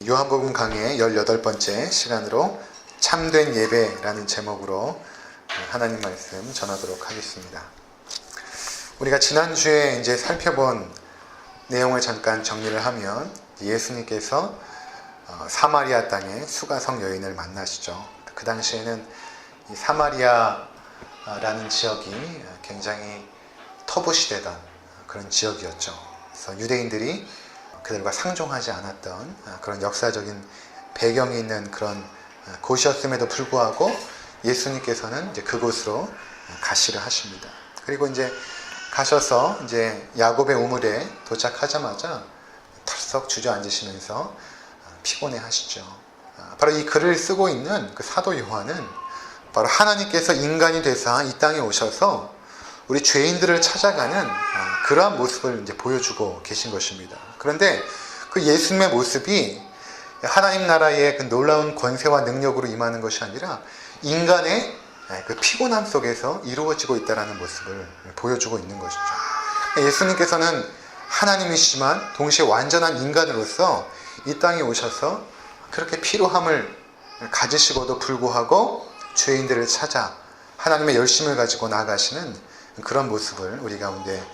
요한복음 강의의 18번째 시간으로 참된 예배라는 제목으로 하나님 말씀 전하도록 하겠습니다. 우리가 지난주에 이제 살펴본 내용을 잠깐 정리를 하면 예수님께서 사마리아 땅의 수가성 여인을 만나시죠. 그 당시에는 이 사마리아라는 지역이 굉장히 터부시되던 그런 지역이었죠. 그래서 유대인들이 그들과 상종하지 않았던 그런 역사적인 배경이 있는 그런 곳이었음에도 불구하고 예수님께서는 이제 그곳으로 가시를 하십니다. 그리고 이제 가셔서 이제 야곱의 우물에 도착하자마자 털썩 주저앉으시면서 피곤해 하시죠. 바로 이 글을 쓰고 있는 그 사도 요한은 바로 하나님께서 인간이 되사 이 땅에 오셔서 우리 죄인들을 찾아가는 그러한 모습을 이제 보여주고 계신 것입니다. 그런데 그 예수님의 모습이 하나님 나라의 그 놀라운 권세와 능력으로 임하는 것이 아니라 인간의 그 피곤함 속에서 이루어지고 있다는 모습을 보여주고 있는 것이죠. 예수님께서는 하나님이시지만 동시에 완전한 인간으로서 이 땅에 오셔서 그렇게 피로함을 가지시고도 불구하고 죄인들을 찾아 하나님의 열심을 가지고 나아가시는 그런 모습을 우리 가운데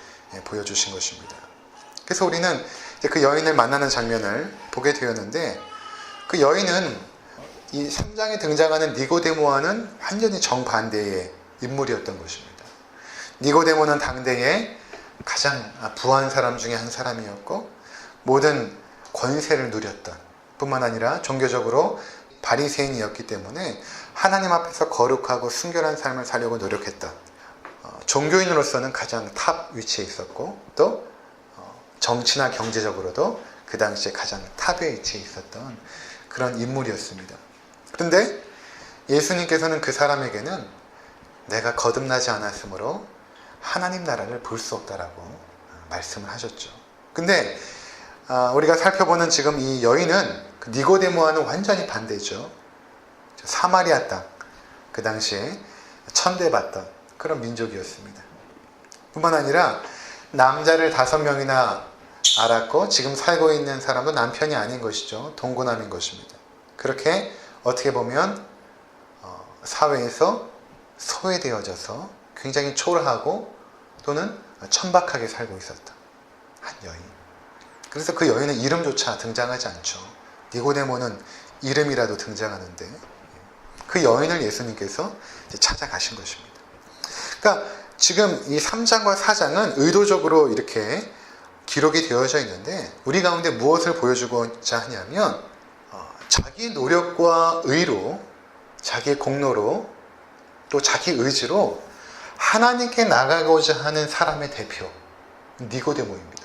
보여주신 것입니다. 그래서 우리는 그 여인을 만나는 장면을 보게 되었는데, 그 여인은 이 3장에 등장하는 니고데모와는 완전히 정반대의 인물이었던 것입니다. 니고데모는 당대에 가장 부한 사람 중에 한 사람이었고, 모든 권세를 누렸던 뿐만 아니라 종교적으로 바리새인이었기 때문에 하나님 앞에서 거룩하고 순결한 삶을 살려고 노력했던 종교인으로서는 가장 탑 위치에 있었고, 또 정치나 경제적으로도 그 당시에 가장 탑에 위치해 있었던 그런 인물이었습니다. 그런데 예수님께서는 그 사람에게는 내가 거듭나지 않았으므로 하나님 나라를 볼 수 없다라고 말씀을 하셨죠. 근데 우리가 살펴보는 지금 이 여인은 니고데모와는 완전히 반대죠. 사마리아 땅, 그 당시에 천대받던 그런 민족이었습니다. 뿐만 아니라 남자를 5명이나 알았고 지금 살고 있는 사람도 남편이 아닌 것이죠. 동거남인 것입니다. 그렇게 어떻게 보면 사회에서 소외되어져서 굉장히 초라하고 또는 천박하게 살고 있었던 한 여인. 그래서 그 여인은 이름조차 등장하지 않죠. 니고데모는 이름이라도 등장하는데 그 여인을 예수님께서 찾아가신 것입니다. 그러니까 지금 이 3장과 4장은 의도적으로 이렇게 기록이 되어져 있는데 우리 가운데 무엇을 보여주고자 하냐면 자기 노력과 의로, 자기의 공로로, 또 자기 의지로 하나님께 나가고자 하는 사람의 대표 니고데모입니다.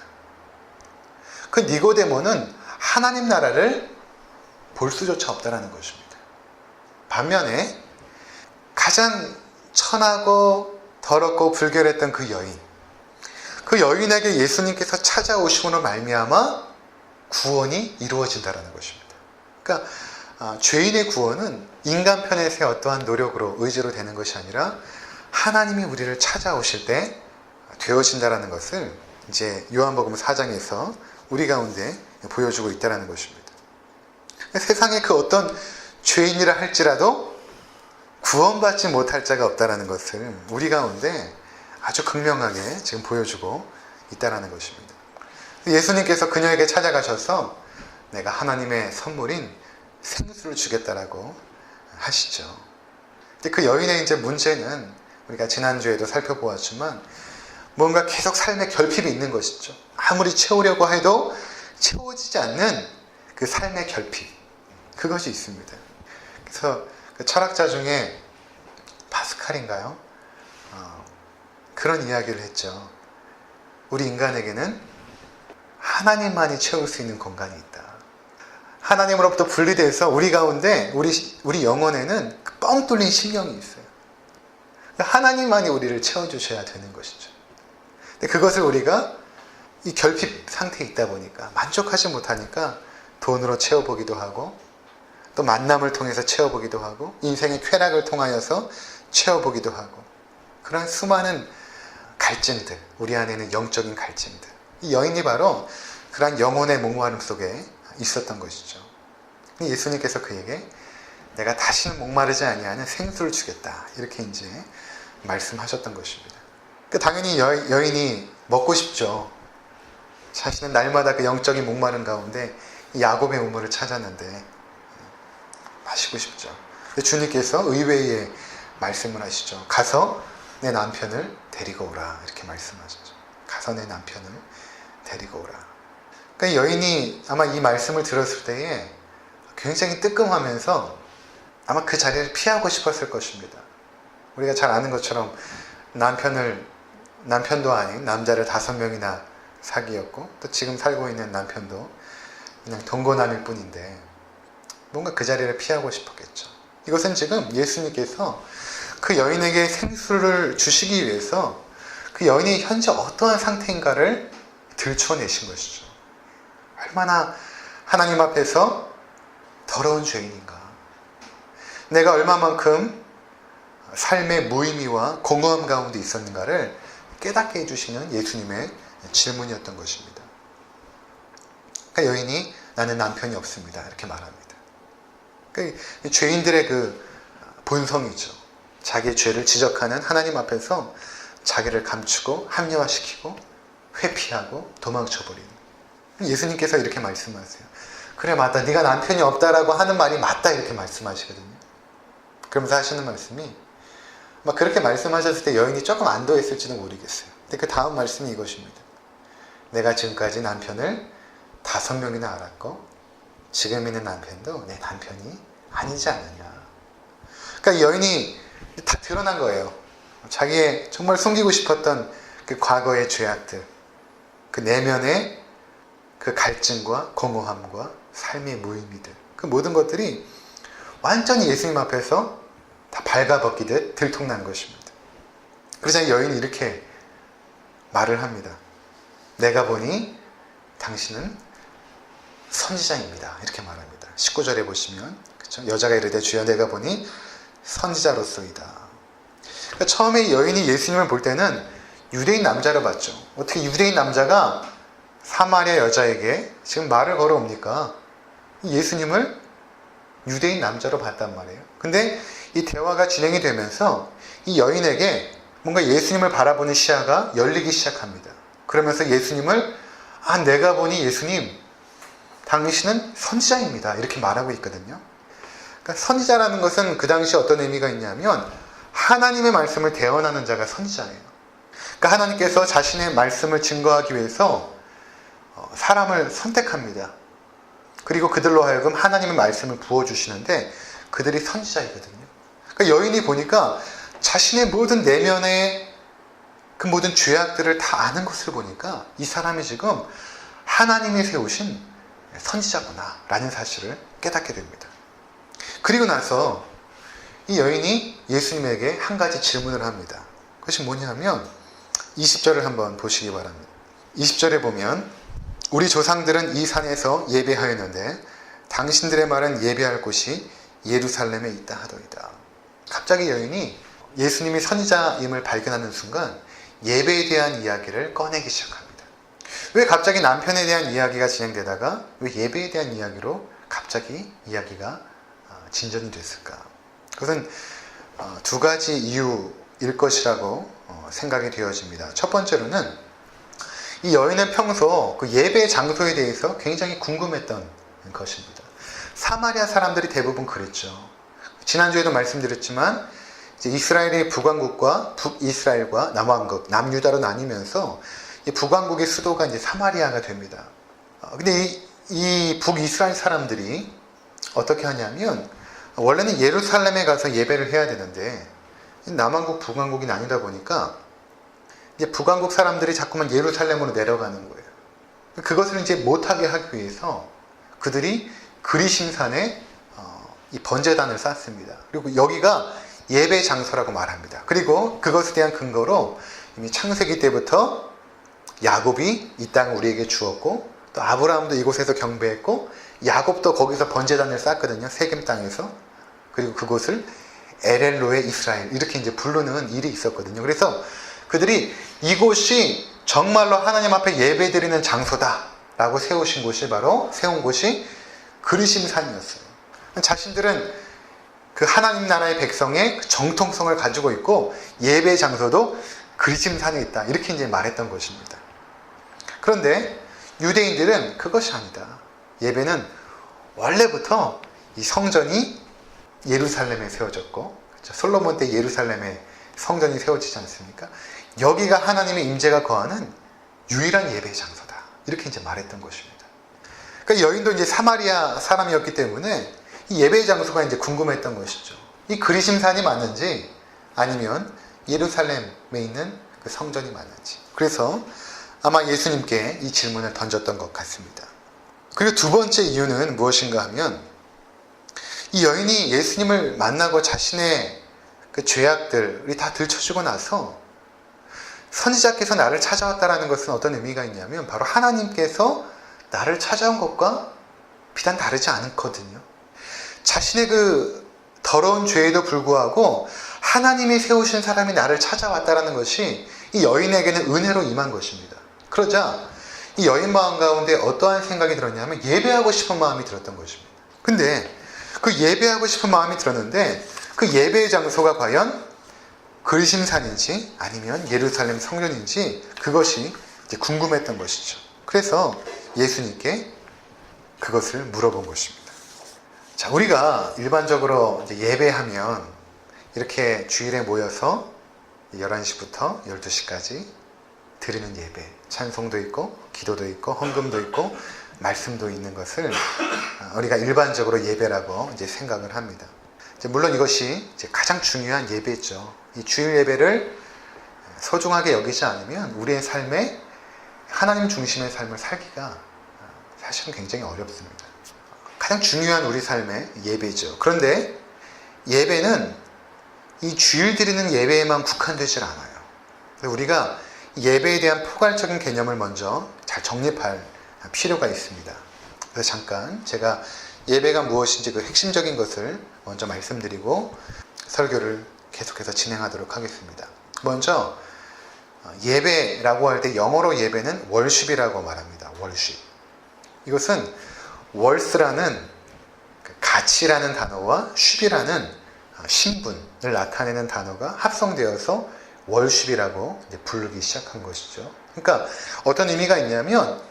그 니고데모는 하나님 나라를 볼 수조차 없다는 것입니다. 반면에 가장 천하고 더럽고 불결했던 그 여인, 그 여인에게 예수님께서 찾아오심으로 말미암아 구원이 이루어진다는 것입니다. 그러니까 죄인의 구원은 인간 편에서의 어떠한 노력으로 의지로 되는 것이 아니라 하나님이 우리를 찾아오실 때 되어진다는 것을 이제 요한복음 4장에서 우리 가운데 보여주고 있다는 것입니다. 세상에 그 어떤 죄인이라 할지라도 구원받지 못할 자가 없다는 것을 우리 가운데 아주 극명하게 지금 보여주고 있다는 것입니다. 예수님께서 그녀에게 찾아가셔서 내가 하나님의 선물인 생수를 주겠다라고 하시죠. 근데 그 여인의 이제 문제는 우리가 지난주에도 살펴보았지만 뭔가 계속 삶에 결핍이 있는 것이죠. 아무리 채우려고 해도 채워지지 않는 그 삶의 결핍, 그것이 있습니다. 그래서 그 철학자 중에 파스칼인가요? 그런 이야기를 했죠. 우리 인간에게는 하나님만이 채울 수 있는 공간이 있다. 하나님으로부터 분리돼서 우리 가운데 우리 영혼에는 뻥 뚫린 심령이 있어요. 하나님만이 우리를 채워주셔야 되는 것이죠. 근데 그것을 우리가 이 결핍 상태에 있다 보니까 만족하지 못하니까 돈으로 채워보기도 하고 또 만남을 통해서 채워보기도 하고 인생의 쾌락을 통하여서 채워보기도 하고 그런 수많은 갈증들, 우리 안에는 영적인 갈증들, 이 여인이 바로 그러한 영혼의 몽환음 속에 있었던 것이죠. 예수님께서 그에게 내가 다시는 목마르지 아니하는 생수를 주겠다. 이렇게 이제 말씀하셨던 것입니다. 당연히 여인이 먹고 싶죠. 자신은 날마다 그 영적인 목마름 가운데 야곱의 우물을 찾았는데 마시고 싶죠. 주님께서 의외의 말씀을 하시죠. 가서 내 남편을 데리고 오라. 이렇게 말씀하시죠. 가서 내 남편을 데리고 오라. 그러니까 여인이 아마 이 말씀을 들었을 때에 굉장히 뜨끔하면서 아마 그 자리를 피하고 싶었을 것입니다. 우리가 잘 아는 것처럼 남편도 아닌 남자를 5명이나 사귀었고 또 지금 살고 있는 남편도 그냥 동거남일 뿐인데 뭔가 그 자리를 피하고 싶었겠죠. 이것은 지금 예수님께서 그 여인에게 생수를 주시기 위해서 그 여인이 현재 어떠한 상태인가를 들춰내신 것이죠. 얼마나 하나님 앞에서 더러운 죄인인가. 내가 얼마만큼 삶의 무의미와 공허함 가운데 있었는가를 깨닫게 해주시는 예수님의 질문이었던 것입니다. 그러니까 여인이 나는 남편이 없습니다. 이렇게 말합니다. 그러니까 죄인들의 그 본성이죠. 자기의 죄를 지적하는 하나님 앞에서 자기를 감추고 합리화시키고 회피하고 도망쳐버리는. 예수님께서 이렇게 말씀하세요. 그래 맞다. 네가 남편이 없다라고 하는 말이 맞다. 이렇게 말씀하시거든요. 그러면서 하시는 말씀이 막 그렇게 말씀하셨을 때 여인이 조금 안도했을지는 모르겠어요. 근데 그 다음 말씀이 이것입니다. 내가 지금까지 남편을 5명이나 알았고 지금 있는 남편도 내 남편이 아니지 않느냐. 그러니까 여인이 다 드러난 거예요. 자기의 정말 숨기고 싶었던 그 과거의 죄악들, 그 내면의 그 갈증과 공허함과 삶의 무의미들, 그 모든 것들이 완전히 예수님 앞에서 다 발가벗기듯 들통난 것입니다. 그러자 여인이 이렇게 말을 합니다. 내가 보니 당신은 선지자입니다. 이렇게 말합니다. 19절에 보시면 그렇죠? 여자가 이르되 주여 내가 보니 선지자로소이다. 그러니까 처음에 여인이 예수님을 볼 때는 유대인 남자로 봤죠. 어떻게 유대인 남자가 사마리아 여자에게 지금 말을 걸어옵니까? 예수님을 유대인 남자로 봤단 말이에요. 근데 이 대화가 진행이 되면서 이 여인에게 뭔가 예수님을 바라보는 시야가 열리기 시작합니다. 그러면서 예수님을 내가 보니 예수님 당신은 선지자입니다. 이렇게 말하고 있거든요. 그러니까 선지자라는 것은 그 당시 어떤 의미가 있냐면 하나님의 말씀을 대언하는 자가 선지자예요. 그러니까 하나님께서 자신의 말씀을 증거하기 위해서 사람을 선택합니다. 그리고 그들로 하여금 하나님의 말씀을 부어주시는데 그들이 선지자이거든요. 그러니까 여인이 보니까 자신의 모든 내면의 그 모든 죄악들을 다 아는 것을 보니까 이 사람이 지금 하나님이 세우신 선지자구나 라는 사실을 깨닫게 됩니다. 그리고 나서 이 여인이 예수님에게 한 가지 질문을 합니다. 그것이 뭐냐면 20절을 한번 보시기 바랍니다. 20절에 보면 우리 조상들은 이 산에서 예배하였는데 당신들의 말은 예배할 곳이 예루살렘에 있다 하더이다. 갑자기 여인이 예수님이 선지자임을 발견하는 순간 예배에 대한 이야기를 꺼내기 시작합니다. 왜 갑자기 남편에 대한 이야기가 진행되다가 왜 예배에 대한 이야기로 갑자기 이야기가 진전이 됐을까? 그것은 두 가지 이유일 것이라고 생각이 되어집니다. 첫 번째로는 이 여인은 평소 그 예배 장소에 대해서 굉장히 궁금했던 것입니다. 사마리아 사람들이 대부분 그랬죠. 지난주에도 말씀드렸지만 이제 이스라엘의 북왕국과 북이스라엘과 남왕국, 남유다로 나뉘면서 이 북왕국의 수도가 이제 사마리아가 됩니다. 근데 이 북이스라엘 사람들이 어떻게 하냐면 원래는 예루살렘에 가서 예배를 해야 되는데 남왕국, 북왕국이 나뉘다 보니까 이제 북왕국 사람들이 자꾸만 예루살렘으로 내려가는 거예요. 그것을 이제 못하게 하기 위해서 그들이 그리심산에 이 번제단을 쌓습니다. 그리고 여기가 예배 장소라고 말합니다. 그리고 그것에 대한 근거로 이미 창세기 때부터 야곱이 이 땅을 우리에게 주었고 또 아브라함도 이곳에서 경배했고 야곱도 거기서 번제단을 쌓거든요. 세겜 땅에서. 그리고 그곳을 엘엘로의 이스라엘 이렇게 이제 부르는 일이 있었거든요. 그래서 그들이 이곳이 정말로 하나님 앞에 예배드리는 장소다 라고 세운 곳이 그리심산이었어요. 자신들은 그 하나님 나라의 백성의 정통성을 가지고 있고 예배 장소도 그리심산에 있다. 이렇게 이제 말했던 것입니다. 그런데 유대인들은 그것이 아니다. 예배는 원래부터 이 성전이 예루살렘에 세워졌고, 그렇죠? 솔로몬 때 예루살렘에 성전이 세워지지 않습니까? 여기가 하나님의 임재가 거하는 유일한 예배 장소다. 이렇게 이제 말했던 것입니다. 그러니까 여인도 이제 사마리아 사람이었기 때문에 이 예배 장소가 이제 궁금했던 것이죠. 이 그리심산이 맞는지 아니면 예루살렘에 있는 그 성전이 맞는지. 그래서 아마 예수님께 이 질문을 던졌던 것 같습니다. 그리고 두 번째 이유는 무엇인가 하면 이 여인이 예수님을 만나고 자신의 그 죄악들이 다 들춰지고 나서 선지자께서 나를 찾아왔다라는 것은 어떤 의미가 있냐면 바로 하나님께서 나를 찾아온 것과 비단 다르지 않거든요. 자신의 그 더러운 죄에도 불구하고 하나님이 세우신 사람이 나를 찾아왔다라는 것이 이 여인에게는 은혜로 임한 것입니다. 그러자 이 여인 마음 가운데 어떠한 생각이 들었냐면 예배하고 싶은 마음이 들었던 것입니다. 근데 그 예배하고 싶은 마음이 들었는데 그 예배의 장소가 과연 그리심산인지 아니면 예루살렘 성전인지 그것이 이제 궁금했던 것이죠. 그래서 예수님께 그것을 물어본 것입니다. 자, 우리가 일반적으로 이제 예배하면 이렇게 주일에 모여서 11시부터 12시까지 드리는 예배, 찬송도 있고 기도도 있고 헌금도 있고 말씀도 있는 것을 우리가 일반적으로 예배라고 이제 생각을 합니다. 물론 이것이 이제 가장 중요한 예배죠. 이 주일 예배를 소중하게 여기지 않으면 우리의 삶에 하나님 중심의 삶을 살기가 사실은 굉장히 어렵습니다. 가장 중요한 우리 삶의 예배죠. 그런데 예배는 이 주일 드리는 예배에만 국한되질 않아요. 우리가 예배에 대한 포괄적인 개념을 먼저 잘 정립할 필요가 있습니다. 그래서 잠깐 제가 예배가 무엇인지 그 핵심적인 것을 먼저 말씀드리고 설교를 계속해서 진행하도록 하겠습니다. 먼저 예배라고 할 때 영어로 예배는 월십이라고 말합니다. 월십. 이것은 월스라는 가치라는 단어와 쉽이라는 신분을 나타내는 단어가 합성되어서 월십이라고 부르기 시작한 것이죠. 그러니까 어떤 의미가 있냐면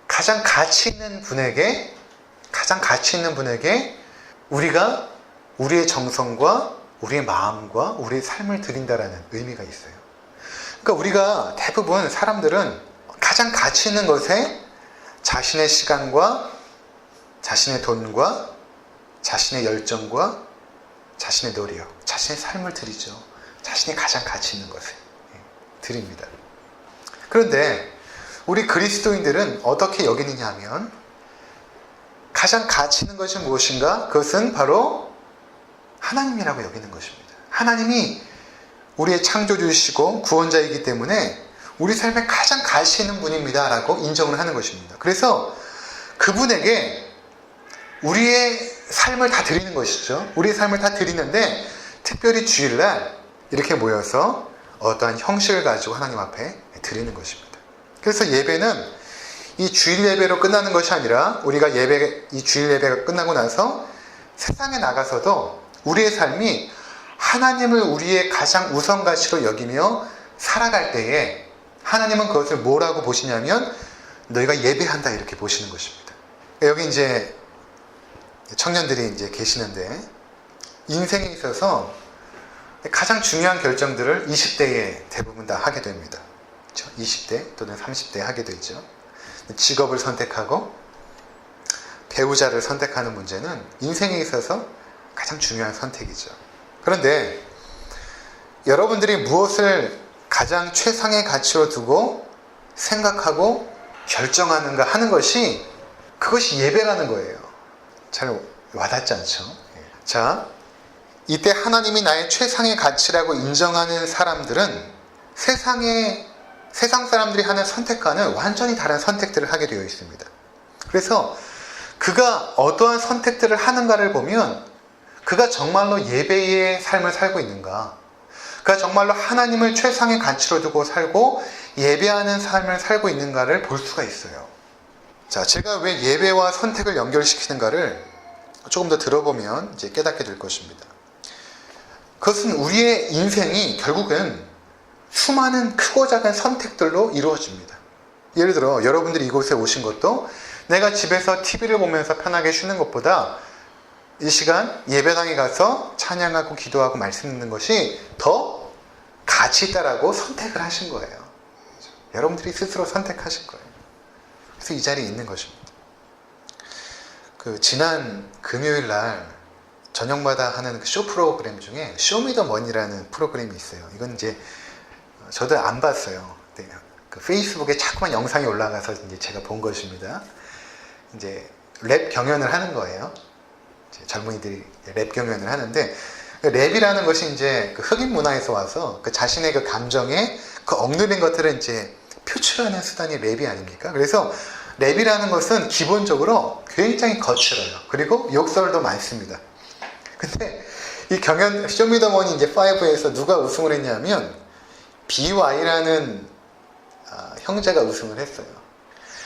가장 가치 있는 분에게 우리가 우리의 정성과 우리의 마음과 우리의 삶을 드린다라는 의미가 있어요. 그러니까 우리가 대부분 사람들은 가장 가치 있는 것에 자신의 시간과 자신의 돈과 자신의 열정과 자신의 노력, 자신의 삶을 드리죠. 자신이 가장 가치 있는 것에 드립니다. 그런데 우리 그리스도인들은 어떻게 여기느냐 하면 가장 가치 있는 것이 무엇인가? 그것은 바로 하나님이라고 여기는 것입니다. 하나님이 우리의 창조주이시고 구원자이기 때문에 우리 삶에 가장 가치 있는 분입니다 라고 인정을 하는 것입니다. 그래서 그분에게 우리의 삶을 다 드리는 것이죠. 우리의 삶을 다 드리는데 특별히 주일날 이렇게 모여서 어떠한 형식을 가지고 하나님 앞에 드리는 것입니다. 그래서 예배는 이 주일 예배로 끝나는 것이 아니라 우리가 이 주일 예배가 끝나고 나서 세상에 나가서도 우리의 삶이 하나님을 우리의 가장 우선 가치로 여기며 살아갈 때에 하나님은 그것을 뭐라고 보시냐면 너희가 예배한다 이렇게 보시는 것입니다. 여기 이제 청년들이 이제 계시는데 인생에 있어서 가장 중요한 결정들을 20대에 대부분 다 하게 됩니다. 그렇죠? 20대 또는 30대에 하게 되죠. 직업을 선택하고 배우자를 선택하는 문제는 인생에 있어서 가장 중요한 선택이죠. 그런데 여러분들이 무엇을 가장 최상의 가치로 두고 생각하고 결정하는가 하는 것이 그것이 예배라는 거예요. 잘 와닿지 않죠? 자, 이때 하나님이 나의 최상의 가치라고 인정하는 사람들은 세상 사람들이 하는 선택과는 완전히 다른 선택들을 하게 되어 있습니다. 그래서 그가 어떠한 선택들을 하는가를 보면 그가 정말로 예배의 삶을 살고 있는가, 그가 정말로 하나님을 최상의 가치로 두고 살고 예배하는 삶을 살고 있는가를 볼 수가 있어요. 자, 제가 왜 예배와 선택을 연결시키는가를 조금 더 들어보면 이제 깨닫게 될 것입니다. 그것은 우리의 인생이 결국은 수많은 크고 작은 선택들로 이루어집니다. 예를 들어 여러분들이 이곳에 오신 것도 내가 집에서 TV를 보면서 편하게 쉬는 것보다 이 시간 예배당에 가서 찬양하고 기도하고 말씀 듣는 것이 더 가치 있다라고 선택을 하신 거예요. 여러분들이 스스로 선택하신 거예요. 그래서 이 자리에 있는 것입니다. 지난 금요일 날 저녁마다 하는 쇼 프로그램 중에 쇼미더머니라는 프로그램이 있어요. 이건 이제 저도 안 봤어요. 네, 페이스북에 자꾸만 영상이 올라가서 이제 제가 본 것입니다. 이제 랩 경연을 하는 거예요. 젊은이들이 랩 경연을 하는데 랩이라는 것이 이제 흑인 문화에서 와서 자신의 감정에 억누른 것들을 이제 표출하는 수단이 랩이 아닙니까? 그래서 랩이라는 것은 기본적으로 굉장히 거칠어요. 그리고 욕설도 많습니다. 근데 이 경연 쇼미더머니 이제 5에서 누가 우승을 했냐면 BY라는 형제가 우승을 했어요.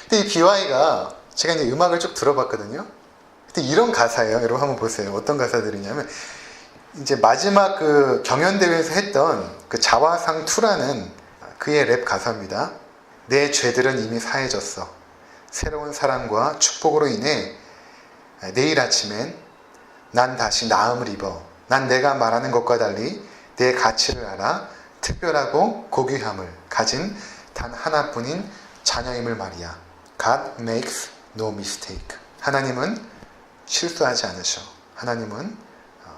근데 이 BY가 제가 이제 음악을 쭉 들어봤거든요. 근데 이런 가사예요. 여러분 한번 보세요. 어떤 가사들이냐면 이제 마지막 경연대회에서 했던 자화상 2라는 그의 랩 가사입니다. 내 죄들은 이미 사해졌어. 새로운 사랑과 축복으로 인해 내일 아침엔 난 다시 나음을 입어. 난 내가 말하는 것과 달리 내 가치를 알아 특별하고 고귀함을 가진 단 하나뿐인 자녀임을 말이야. God makes no mistake. 하나님은 실수하지 않으셔. 하나님은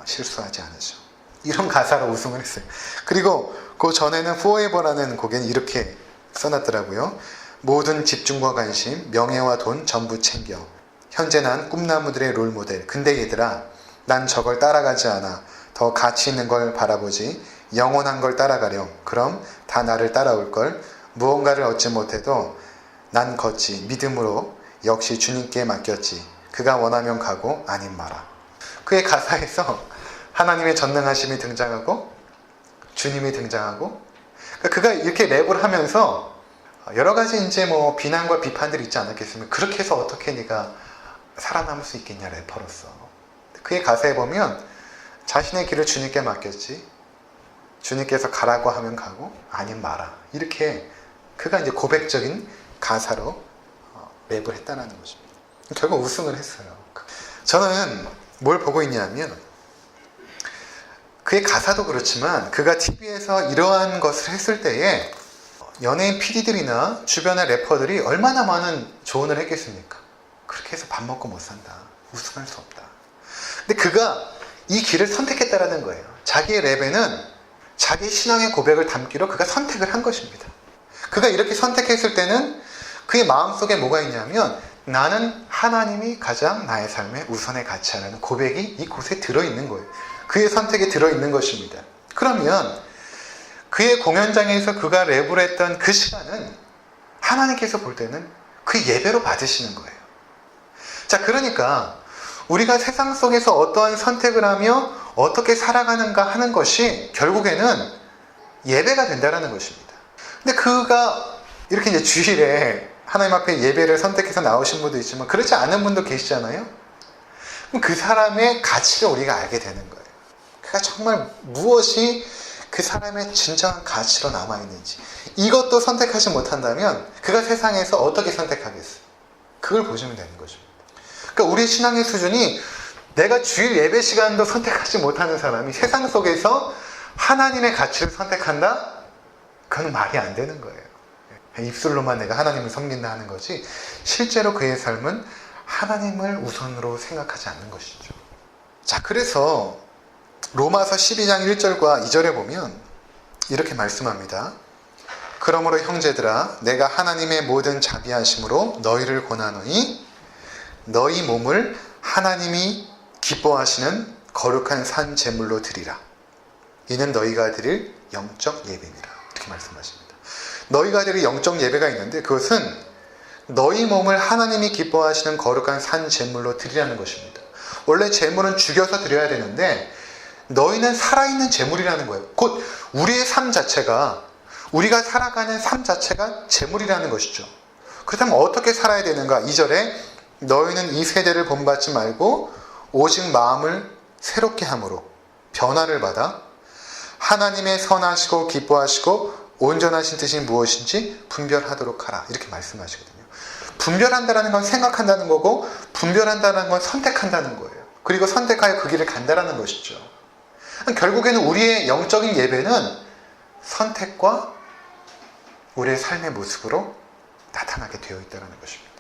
실수하지 않으셔. 이런 가사로 우승을 했어요. 그리고 그 전에는 Forever라는 곡에는 이렇게 써놨더라고요. 모든 집중과 관심, 명예와 돈 전부 챙겨. 현재 난 꿈나무들의 롤모델. 근데 얘들아, 난 저걸 따라가지 않아. 더 가치 있는 걸 바라보지. 영원한 걸 따라가렴. 그럼 다 나를 따라올걸. 무언가를 얻지 못해도 난 걷지. 믿음으로 역시 주님께 맡겼지. 그가 원하면 가고 아님 마라. 그의 가사에서 하나님의 전능하심이 등장하고 주님이 등장하고 그가 이렇게 랩을 하면서 여러 가지 이제 비난과 비판들이 있지 않았겠습니까? 그렇게 해서 어떻게 네가 살아남을 수 있겠냐, 래퍼로서. 그의 가사에 보면 자신의 길을 주님께 맡겼지. 주님께서 가라고 하면 가고 아니면 마라. 이렇게 그가 이제 고백적인 가사로 랩을 했다는 것입니다. 결국 우승을 했어요. 저는 뭘 보고 있냐면 그의 가사도 그렇지만 그가 TV에서 이러한 것을 했을 때에 연예인 PD들이나 주변의 래퍼들이 얼마나 많은 조언을 했겠습니까? 그렇게 해서 밥 먹고 못 산다. 우승할 수 없다. 근데 그가 이 길을 선택했다라는 거예요. 자기의 랩에는 자기 신앙의 고백을 담기로 그가 선택을 한 것입니다. 그가 이렇게 선택했을 때는 그의 마음속에 뭐가 있냐면 나는 하나님이 가장 나의 삶의 우선의 가치라는 고백이 이곳에 들어있는 거예요. 그의 선택에 들어있는 것입니다. 그러면 그의 공연장에서 그가 랩을 했던 그 시간은 하나님께서 볼 때는 그 예배로 받으시는 거예요. 자, 그러니까 우리가 세상 속에서 어떠한 선택을 하며 어떻게 살아가는가 하는 것이 결국에는 예배가 된다는 것입니다. 근데 그가 이렇게 이제 주일에 하나님 앞에 예배를 선택해서 나오신 분도 있지만 그렇지 않은 분도 계시잖아요. 그럼 그 사람의 가치를 우리가 알게 되는 거예요. 그가 정말 무엇이 그 사람의 진정한 가치로 남아있는지 이것도 선택하지 못한다면 그가 세상에서 어떻게 선택하겠어요? 그걸 보시면 되는 것입니다. 그러니까 우리 신앙의 수준이 내가 주일 예배 시간도 선택하지 못하는 사람이 세상 속에서 하나님의 가치를 선택한다? 그건 말이 안 되는 거예요. 입술로만 내가 하나님을 섬긴다 하는 거지 실제로 그의 삶은 하나님을 우선으로 생각하지 않는 것이죠. 자, 그래서 로마서 12장 1절과 2절에 보면 이렇게 말씀합니다. 그러므로 형제들아 내가 하나님의 모든 자비하심으로 너희를 권하노니 너희 몸을 하나님이 기뻐하시는 거룩한 산 제물로 드리라. 이는 너희가 드릴 영적 예배니라. 이렇게 말씀하십니다. 너희가 드릴 영적 예배가 있는데 그것은 너희 몸을 하나님이 기뻐하시는 거룩한 산 제물로 드리라는 것입니다. 원래 제물은 죽여서 드려야 되는데 너희는 살아있는 제물이라는 거예요. 곧 우리의 삶 자체가 우리가 살아가는 삶 자체가 제물이라는 것이죠. 그렇다면 어떻게 살아야 되는가? 2절에 너희는 이 세대를 본받지 말고 오직 마음을 새롭게 함으로 변화를 받아 하나님의 선하시고 기뻐하시고 온전하신 뜻이 무엇인지 분별하도록 하라. 이렇게 말씀하시거든요. 분별한다는 건 생각한다는 거고 분별한다는 건 선택한다는 거예요. 그리고 선택하여 그 길을 간다는 것이죠. 결국에는 우리의 영적인 예배는 선택과 우리의 삶의 모습으로 나타나게 되어 있다는 것입니다.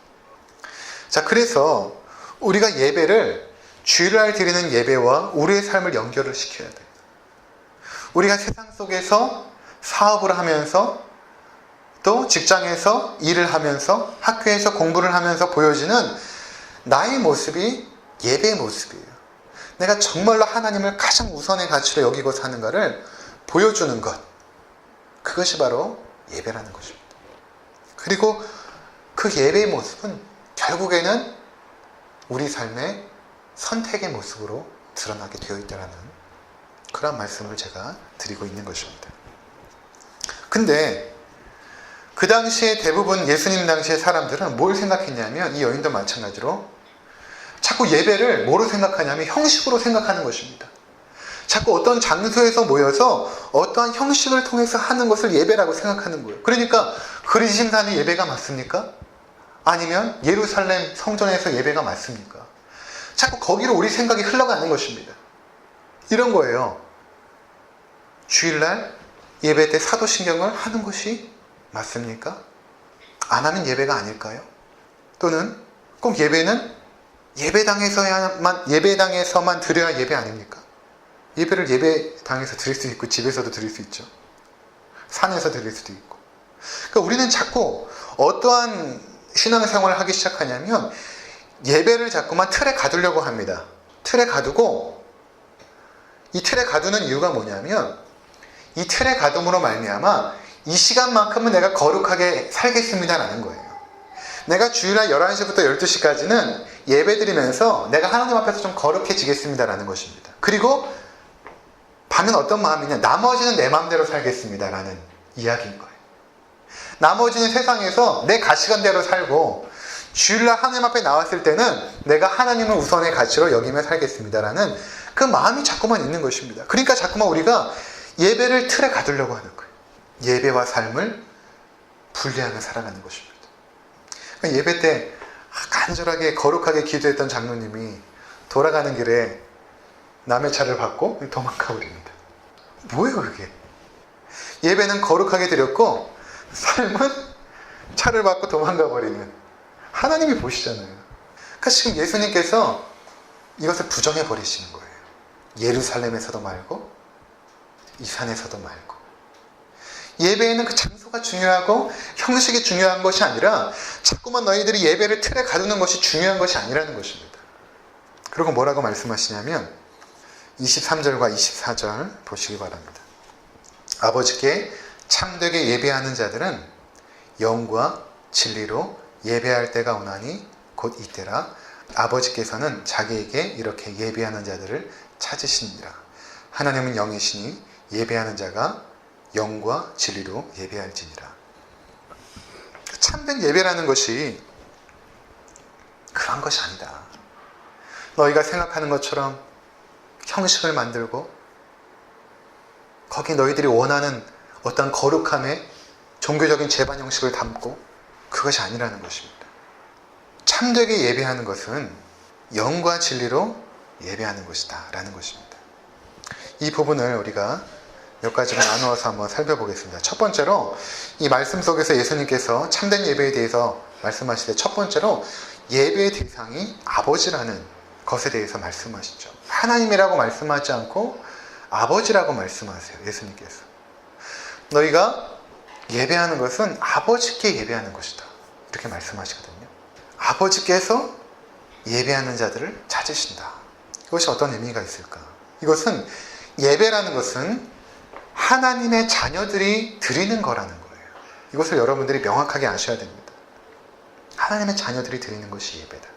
자, 그래서 우리가 예배를 주일날 드리는 예배와 우리의 삶을 연결을 시켜야 돼요. 우리가 세상 속에서 사업을 하면서 또 직장에서 일을 하면서 학교에서 공부를 하면서 보여지는 나의 모습이 예배의 모습이에요. 내가 정말로 하나님을 가장 우선의 가치로 여기고 사는가를 보여주는 것. 그것이 바로 예배라는 것입니다. 그리고 그 예배의 모습은 결국에는 우리 삶의 선택의 모습으로 드러나게 되어 있다는 그런 말씀을 제가 드리고 있는 것입니다. 근데 그 당시에 대부분 예수님 당시의 사람들은 뭘 생각했냐면 이 여인도 마찬가지로 자꾸 예배를 뭐로 생각하냐면 형식으로 생각하는 것입니다. 자꾸 어떤 장소에서 모여서 어떠한 형식을 통해서 하는 것을 예배라고 생각하는 거예요. 그러니까 그리심산의 예배가 맞습니까? 아니면 예루살렘 성전에서 예배가 맞습니까? 자꾸 거기로 우리 생각이 흘러가는 것입니다. 이런 거예요. 주일날 예배 때 사도신경을 하는 것이 맞습니까? 안 하는 예배가 아닐까요? 또는 꼭 예배는 예배당에서만 드려야 예배 아닙니까? 예배를 예배당에서 드릴 수 있고 집에서도 드릴 수 있죠. 산에서 드릴 수도 있고. 그러니까 우리는 자꾸 어떠한 신앙생활을 하기 시작하냐면 예배를 자꾸만 틀에 가두려고 합니다. 틀에 가두고 이 틀에 가두는 이유가 뭐냐면 이 틀에 가둠으로 말미암아 이 시간만큼은 내가 거룩하게 살겠습니다라는 거예요. 내가 주일날 11시부터 12시까지는 예배드리면서 내가 하나님 앞에서 좀 거룩해지겠습니다라는 것입니다. 그리고 반면 어떤 마음이냐? 나머지는 내 마음대로 살겠습니다라는 이야기인 거예요. 나머지는 세상에서 내 가시관대로 살고 주일날 하나님 앞에 나왔을 때는 내가 하나님을 우선의 가치로 여기며 살겠습니다라는 그 마음이 자꾸만 있는 것입니다. 그러니까 자꾸만 우리가 예배를 틀에 가두려고 하는 거예요. 예배와 삶을 분리하며 살아가는 것입니다. 그러니까 예배 때 간절하게 거룩하게 기도했던 장로님이 돌아가는 길에 남의 차를 받고 도망가 버립니다. 뭐예요 그게? 예배는 거룩하게 드렸고 삶은 차를 받고 도망가 버리는 하나님이 보시잖아요. 그러니까 지금 예수님께서 이것을 부정해 버리시는 거예요. 예루살렘에서도 말고 이 산에서도 말고. 예배에는 그 장소가 중요하고 형식이 중요한 것이 아니라 자꾸만 너희들이 예배를 틀에 가두는 것이 중요한 것이 아니라는 것입니다. 그리고 뭐라고 말씀하시냐면 23절과 24절 보시기 바랍니다. 아버지께 참되게 예배하는 자들은 영과 진리로 예배할 때가 오나니 곧 이때라. 아버지께서는 자기에게 이렇게 예배하는 자들을 찾으시니라. 하나님은 영이시니 예배하는 자가 영과 진리로 예배할지니라. 참된 예배라는 것이 그런 것이 아니다. 너희가 생각하는 것처럼 형식을 만들고 거기에 너희들이 원하는 어떤 거룩함의 종교적인 제반 형식을 담고 그것이 아니라는 것입니다. 참되게 예배하는 것은 영과 진리로 예배하는 것이다 라는 것입니다. 이 부분을 우리가 몇 가지로 나누어서 한번 살펴보겠습니다. 첫 번째로 이 말씀 속에서 예수님께서 참된 예배에 대해서 말씀하실 때 첫 번째로 예배의 대상이 아버지라는 것에 대해서 말씀하시죠. 하나님이라고 말씀하지 않고 아버지라고 말씀하세요. 예수님께서. 너희가 예배하는 것은 아버지께 예배하는 것이다. 이렇게 말씀하시거든요. 아버지께서 예배하는 자들을 찾으신다. 이것이 어떤 의미가 있을까? 이것은 예배라는 것은 하나님의 자녀들이 드리는 거라는 거예요. 이것을 여러분들이 명확하게 아셔야 됩니다. 하나님의 자녀들이 드리는 것이 예배다.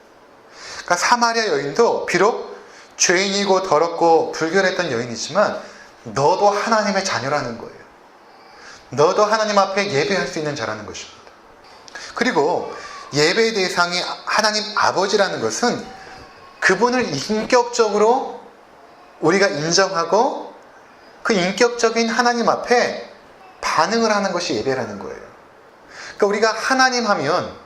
그러니까 사마리아 여인도 비록 죄인이고 더럽고 불결했던 여인이지만 너도 하나님의 자녀라는 거예요. 너도 하나님 앞에 예배할 수 있는 자라는 것입니다. 그리고 예배의 대상이 하나님 아버지라는 것은 그분을 인격적으로 우리가 인정하고 그 인격적인 하나님 앞에 반응을 하는 것이 예배라는 거예요. 그러니까 우리가 하나님 하면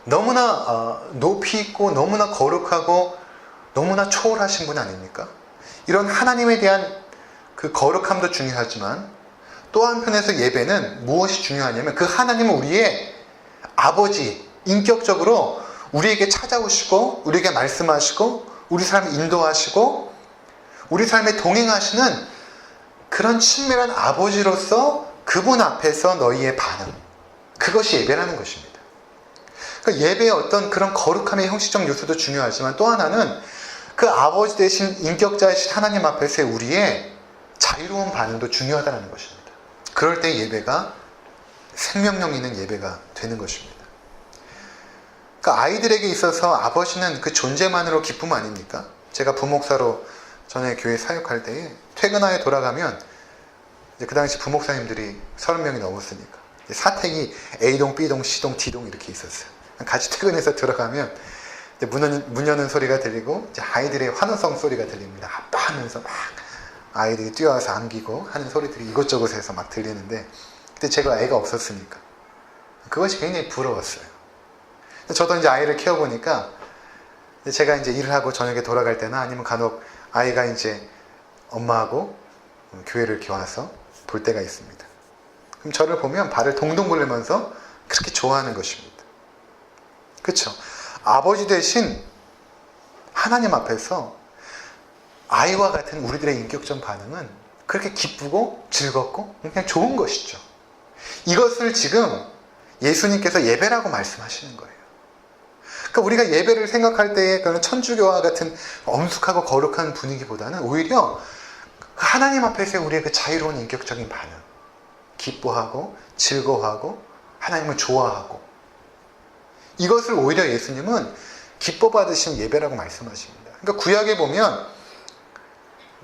너무나 높이 있고 너무나 거룩하고 너무나 초월하신 분 아닙니까? 이런 하나님에 대한 그 거룩함도 중요하지만 또 한편에서 예배는 무엇이 중요하냐면 그 하나님은 우리의 아버지, 인격적으로 우리에게 찾아오시고 우리에게 말씀하시고 우리 삶을 인도하시고 우리 삶에 동행하시는 그런 친밀한 아버지로서 그분 앞에서 너희의 반응, 그것이 예배라는 것입니다. 그러니까 예배의 어떤 그런 거룩함의 형식적 요소도 중요하지만 또 하나는 그 아버지 대신 인격자이신 하나님 앞에서의 우리의 자유로운 반응도 중요하다는 것입니다. 그럴 때 예배가 생명력 있는 예배가 되는 것입니다. 그러니까 아이들에게 있어서 아버지는 그 존재만으로 기쁨 아닙니까? 제가 부목사로 전에 교회 사역할 때에 퇴근하여 돌아가면 이제 그 당시 부목사님들이 30명이 넘었으니까 사택이 A동, B동, C동, D동 이렇게 있었어요. 같이 퇴근해서 들어가면 문 여는 소리가 들리고 이제 아이들의 환호성 소리가 들립니다. 아빠 하면서 막 아이들이 뛰어와서 안기고 하는 소리들이 이곳저곳에서 막 들리는데 그때 제가 애가 없었으니까 그것이 굉장히 부러웠어요. 저도 이제 아이를 키워보니까 제가 이제 일을 하고 저녁에 돌아갈 때나 아니면 간혹 아이가 이제 엄마하고 교회를 이렇게 와서 볼 때가 있습니다. 그럼 저를 보면 발을 동동 굴리면서 그렇게 좋아하는 것입니다. 그렇죠? 아버지 대신 하나님 앞에서 아이와 같은 우리들의 인격적 반응은 그렇게 기쁘고 즐겁고 그냥 좋은 것이죠. 이것을 지금 예수님께서 예배라고 말씀하시는 거예요. 그러니까 우리가 예배를 생각할 때에 그런 천주교와 같은 엄숙하고 거룩한 분위기보다는 오히려 하나님 앞에서 우리의 그 자유로운 인격적인 반응, 기뻐하고 즐거워하고 하나님을 좋아하고 이것을 오히려 예수님은 기뻐 받으신 예배라고 말씀하십니다. 그러니까 구약에 보면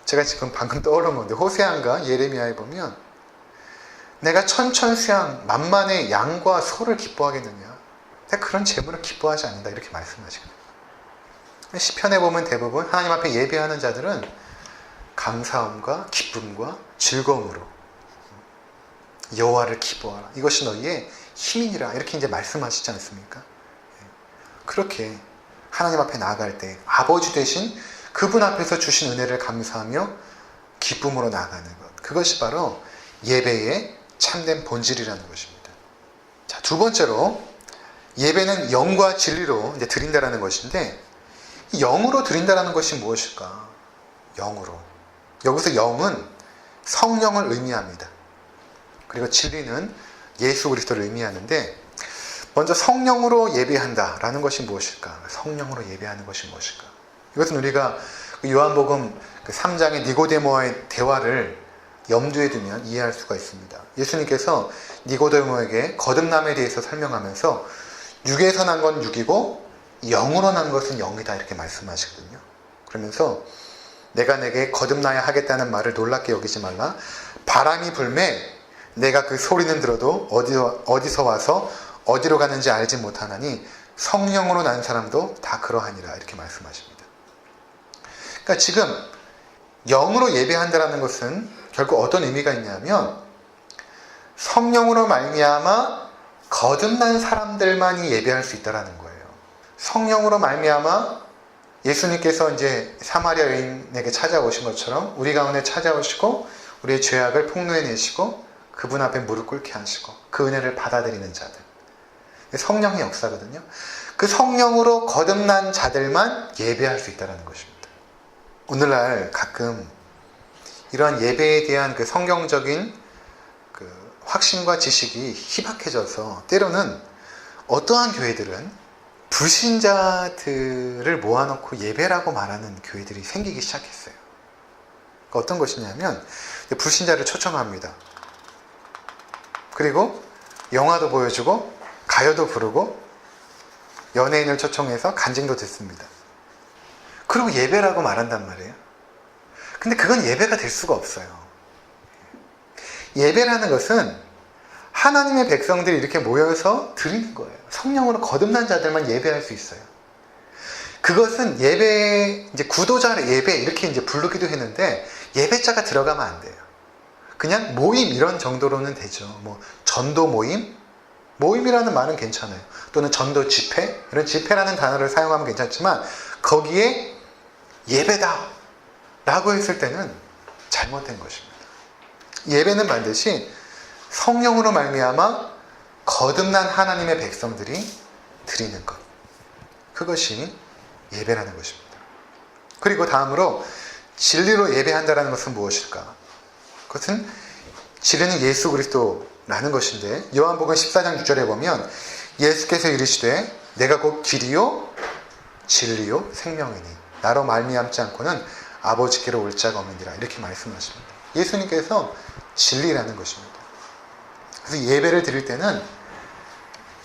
제가 지금 방금 떠오른 건데 호세아인가 예레미야에 보면 내가 천천수양 만만의 양과 소를 기뻐하겠느냐, 내가 그런 재물을 기뻐하지 않는다 이렇게 말씀하시거든요. 시편에 보면 대부분 하나님 앞에 예배하는 자들은 감사함과 기쁨과 즐거움으로 여호와를 기뻐하라, 이것이 너희의 힘이니라 이렇게 이제 말씀하시지 않습니까? 그렇게 하나님 앞에 나아갈 때 아버지 되신 그분 앞에서 주신 은혜를 감사하며 기쁨으로 나아가는 것, 그것이 바로 예배의 참된 본질이라는 것입니다. 자, 두 번째로 예배는 영과 진리로 이제 드린다라는 것인데, 영으로 드린다라는 것이 무엇일까? 영으로. 여기서 영은 성령을 의미합니다. 그리고 진리는 예수 그리스도를 의미하는데, 먼저 성령으로 예배한다라는 것이 무엇일까? 성령으로 예배하는 것이 무엇일까? 이것은 우리가 요한복음 3장의 니고데모와의 대화를 염두에 두면 이해할 수가 있습니다. 예수님께서 니고데모에게 거듭남에 대해서 설명하면서 육에서 난 건 육이고 영으로 난 것은 영이다 이렇게 말씀하시거든요. 그러면서 내가 내게 거듭나야 하겠다는 말을 놀랍게 여기지 말라. 바람이 불매 내가 그 소리는 들어도 어디서 와서 어디로 가는지 알지 못하나니 성령으로 난 사람도 다 그러하니라 이렇게 말씀하십니다. 그러니까 지금 영으로 예배한다는 것은 결국 어떤 의미가 있냐면 성령으로 말미암아 거듭난 사람들만이 예배할 수 있다는 거예요. 성령으로 말미암아 예수님께서 이제 사마리아 여인에게 찾아오신 것처럼 우리 가운데 찾아오시고 우리의 죄악을 폭로해내시고 그분 앞에 무릎 꿇게 하시고 그 은혜를 받아들이는 자들, 성령의 역사거든요. 그 성령으로 거듭난 자들만 예배할 수 있다는 것입니다. 오늘날 가끔 이러한 예배에 대한 그 성경적인 그 확신과 지식이 희박해져서 때로는 어떠한 교회들은 불신자들을 모아놓고 예배라고 말하는 교회들이 생기기 시작했어요. 그러니까 어떤 것이냐면 불신자를 초청합니다. 그리고 영화도 보여주고 가요도 부르고 연예인을 초청해서 간증도 듣습니다. 그리고 예배라고 말한단 말이에요. 근데 그건 예배가 될 수가 없어요. 예배라는 것은 하나님의 백성들이 이렇게 모여서 드리는 거예요. 성령으로 거듭난 자들만 예배할 수 있어요. 그것은 예배, 이제 구도자 예배 이렇게 이제 부르기도 했는데 예배자가 들어가면 안 돼요. 그냥 모임 이런 정도로는 되죠. 뭐 전도 모임이라는 말은 괜찮아요. 또는 전도 집회, 이런 집회라는 단어를 사용하면 괜찮지만 거기에 예배다 라고 했을 때는 잘못된 것입니다. 예배는 반드시 성령으로 말미암아 거듭난 하나님의 백성들이 드리는 것, 그것이 예배라는 것입니다. 그리고 다음으로 진리로 예배한다는 것은 무엇일까? 그것은 진리는 예수 그리스도라는 것인데 요한복음 14장 6절에 보면 예수께서 이르시되 내가 곧 길이요 진리요 생명이니 나로 말미암지 않고는 아버지께로 올 자가 없느니라 이렇게 말씀하십니다. 예수님께서 진리라는 것입니다. 그래서 예배를 드릴 때는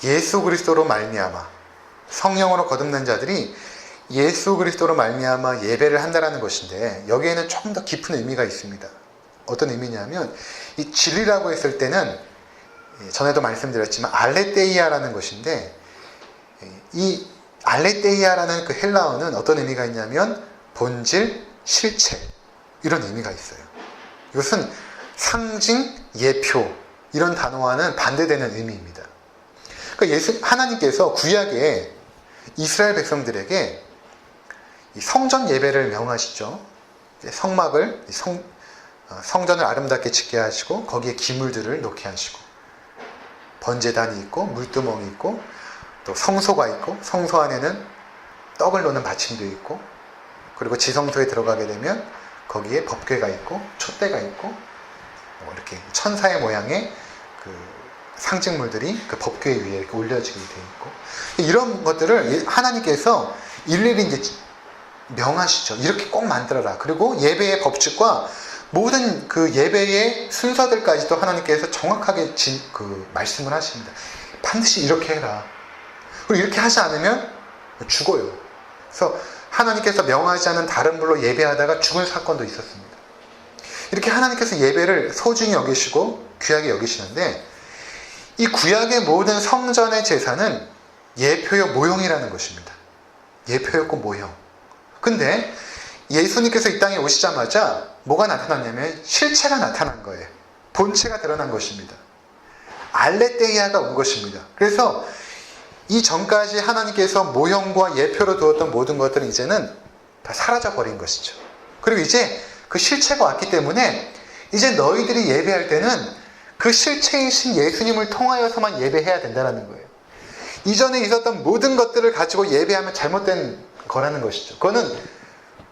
예수 그리스도로 말미암아 성령으로 거듭난 자들이 예수 그리스도로 말미암아 예배를 한다라는 것인데 여기에는 조금 더 깊은 의미가 있습니다. 어떤 의미냐면 이 진리라고 했을 때는 전에도 말씀드렸지만 알레테이아라는 것인데 이 알레테이아라는 그 헬라어는 어떤 의미가 있냐면 본질, 실체 이런 의미가 있어요. 이것은 상징, 예표 이런 단어와는 반대되는 의미입니다. 그러니까 하나님께서 구약에 이스라엘 백성들에게 성전 예배를 명하시죠. 성막을 성전을 아름답게 짓게 하시고 거기에 기물들을 놓게 하시고 번제단이 있고 물두멍이 있고 또 성소가 있고 성소 안에는 떡을 놓는 받침도 있고 그리고 지성소에 들어가게 되면 거기에 법궤가 있고 촛대가 있고 이렇게 천사의 모양의 그 상징물들이 그 법궤 위에 이렇게 올려지게 되어 있고 이런 것들을 하나님께서 일일이 이제 명하시죠. 이렇게 꼭 만들어라. 그리고 예배의 법칙과 모든 그 예배의 순서들까지도 하나님께서 정확하게 말씀을 하십니다. 반드시 이렇게 해라. 그리고 이렇게 하지 않으면 죽어요. 그래서 하나님께서 명하지 않은 다른 불로 예배하다가 죽은 사건도 있었습니다. 이렇게 하나님께서 예배를 소중히 여기시고 귀하게 여기시는데 이 구약의 모든 성전의 제사는 예표요 모형이라는 것입니다. 예표였고 모형. 근데 예수님께서 이 땅에 오시자마자 뭐가 나타났냐면 실체가 나타난 거예요. 본체가 드러난 것입니다. 알레테이아가 온 것입니다. 그래서 이 전까지 하나님께서 모형과 예표로 두었던 모든 것들은 이제는 다 사라져버린 것이죠. 그리고 이제 그 실체가 왔기 때문에 이제 너희들이 예배할 때는 그 실체이신 예수님을 통하여서만 예배해야 된다는 거예요. 이전에 있었던 모든 것들을 가지고 예배하면 잘못된 거라는 것이죠. 그거는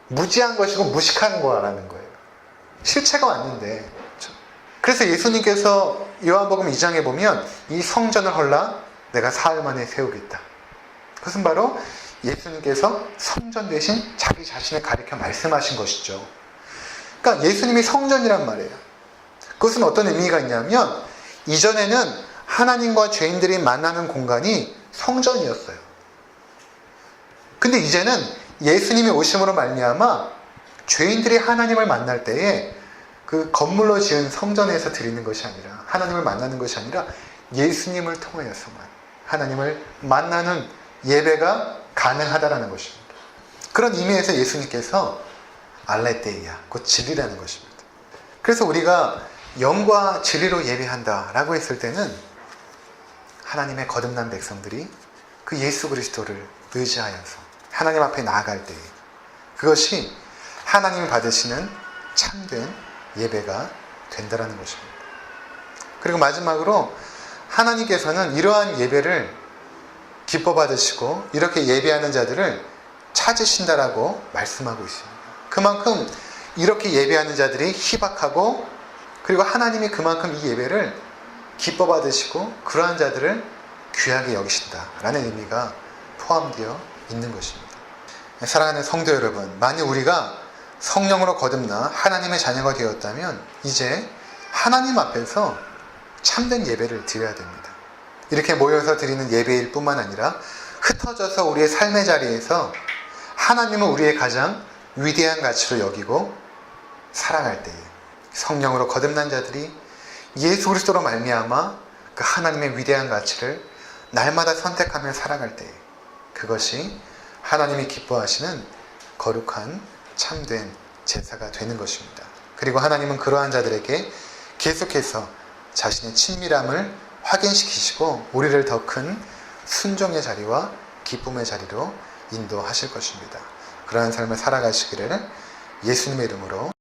무지한 것이고 무식한 거라는 거예요. 실체가 왔는데. 그래서 예수님께서 요한복음 2장에 보면 이 성전을 헐라 내가 사흘 만에 세우겠다. 그것은 바로 예수님께서 성전 대신 자기 자신을 가리켜 말씀하신 것이죠. 그러니까 예수님이 성전이란 말이에요. 그것은 어떤 의미가 있냐면 이전에는 하나님과 죄인들이 만나는 공간이 성전이었어요. 근데 이제는 예수님이 오심으로 말미암아 죄인들이 하나님을 만날 때에 그 건물로 지은 성전에서 드리는 것이 아니라 하나님을 만나는 것이 아니라 예수님을 통하여서만 하나님을 만나는 예배가 가능하다라는 것입니다. 그런 의미에서 예수님께서 알레테이아, 곧 진리라는 것입니다. 그래서 우리가 영과 진리로 예배한다라고 했을 때는 하나님의 거듭난 백성들이 그 예수 그리스도를 의지하여서 하나님 앞에 나아갈 때에 그것이 하나님이 받으시는 참된 예배가 된다라는 것입니다. 그리고 마지막으로 하나님께서는 이러한 예배를 기뻐 받으시고 이렇게 예배하는 자들을 찾으신다라고 말씀하고 있습니다. 그만큼 이렇게 예배하는 자들이 희박하고 그리고 하나님이 그만큼 이 예배를 기뻐 받으시고 그러한 자들을 귀하게 여기신다라는 의미가 포함되어 있는 것입니다. 사랑하는 성도 여러분, 만약 우리가 성령으로 거듭나 하나님의 자녀가 되었다면 이제 하나님 앞에서 참된 예배를 드려야 됩니다. 이렇게 모여서 드리는 예배일 뿐만 아니라 흩어져서 우리의 삶의 자리에서 하나님은 우리의 가장 위대한 가치로 여기고 사랑할 때에 성령으로 거듭난 자들이 예수 그리스도로 말미암아 그 하나님의 위대한 가치를 날마다 선택하며 살아갈 때에 그것이 하나님이 기뻐하시는 거룩한 참된 제사가 되는 것입니다. 그리고 하나님은 그러한 자들에게 계속해서 자신의 친밀함을 확인시키시고 우리를 더 큰 순종의 자리와 기쁨의 자리로 인도하실 것입니다. 그러한 삶을 살아가시기를 예수님의 이름으로